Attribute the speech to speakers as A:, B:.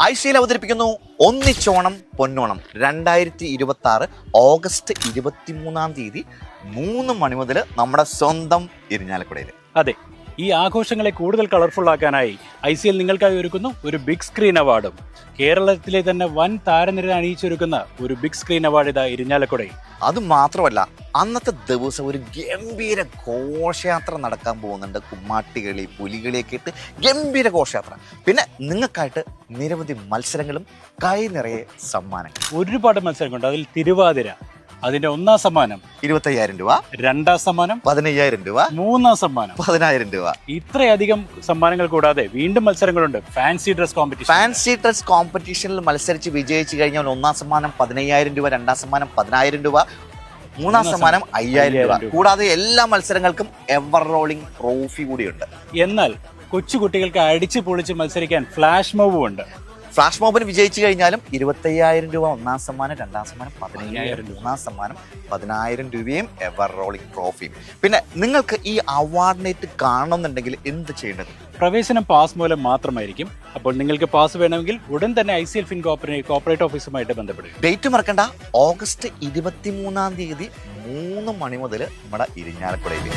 A: ഐസിയിൽ അവതരിപ്പിക്കുന്നു ഒന്നിച്ചോണം പൊന്നോണം 2026 ഓഗസ്റ്റ് 23 3 മണി മുതൽ നമ്മുടെ സ്വന്തം ഇരിഞ്ഞാലക്കുടയിൽ.
B: അതെ, ഈ ആഘോഷങ്ങളെ കൂടുതൽ കളർഫുൾ ആക്കാനായി ICL നിങ്ങൾക്കായി ഒരുക്കുന്നു ഒരു ബിഗ് സ്ക്രീൻ അവാർഡും. കേരളത്തിലെ തന്നെ വൻ താരനിര അണിയിച്ചൊരുക്കുന്ന ഒരു ബിഗ് സ്ക്രീൻ അവാർഡ് ഇതാ ഇരിഞ്ഞാലക്കുടയിൽ.
A: അത് മാത്രമല്ല, അന്നത്തെ ദിവസം ഒരു ഗംഭീര ഘോഷയാത്ര നടക്കാൻ പോകുന്നുണ്ട്. കുമ്മാട്ടികളി, പുലികളിയൊക്കെ ഇട്ട് ഗംഭീര ഘോഷയാത്ര. പിന്നെ നിങ്ങൾക്കായിട്ട് നിരവധി മത്സരങ്ങളും കൈ നിറയെ സമ്മാനങ്ങൾ.
B: ഒരുപാട് മത്സരങ്ങളുണ്ട്. അതിൽ തിരുവാതിര, അതിന്റെ 1ാം സമ്മാനം
A: 25,000 രൂപ,
B: 2ാം സമ്മാനം
A: 15,000 രൂപ,
B: 3ാം സമ്മാനം
A: 10,000 രൂപ.
B: ഇത്രയധികം സമ്മാനങ്ങൾ കൂടാതെ വീണ്ടും മത്സരങ്ങളുണ്ട്. ഫാൻസി ഡ്രസ്
A: കോമ്പറ്റീഷനിൽ മത്സരിച്ച് വിജയിച്ചു കഴിഞ്ഞാൽ 1ാം സമ്മാനം 15,000 രൂപ, 2ാം സമ്മാനം 10,000 രൂപ, 3ാം സമ്മാനം 5,000 രൂപ. കൂടാതെ എല്ലാ മത്സരങ്ങൾക്കും എവർ റോളിംഗ് ട്രോഫി കൂടിയുണ്ട്.
B: എന്നാൽ കൊച്ചുകുട്ടികൾക്ക് അടിച്ചു പൊളിച്ച് മത്സരിക്കാൻ ഫ്ലാഷ് മോബും ഉണ്ട്.
A: ഫ്ലാഷ് മോബിന് വിജയിച്ചു കഴിഞ്ഞാലും 25,000 രൂപ 1ാം സമ്മാനം, 2ാം സമ്മാനം 15,000, 3ാം സമ്മാനം 10,000 രൂപയും എവർ റോളിംഗ് ട്രോഫിയും. പിന്നെ നിങ്ങൾക്ക് ഈ അവാർഡിനേറ്റ് കാണണമെന്നുണ്ടെങ്കിൽ എന്ത് ചെയ്യേണ്ടത്?
B: പ്രവേശനം പാസ് മൂലം മാത്രമായിരിക്കും. അപ്പോൾ നിങ്ങൾക്ക് പാസ് വേണമെങ്കിൽ ഉടൻ തന്നെ ICL ഫിൻ കോർപ്പറേറ്റ് ഓഫീസുമായിട്ട് ബന്ധപ്പെടുക.
A: ഡേറ്റ് മറക്കണ്ട, ഓഗസ്റ്റ് 23 3 മണി മുതൽ നമ്മുടെ ഇരിഞ്ഞാലക്കുടയിൽ.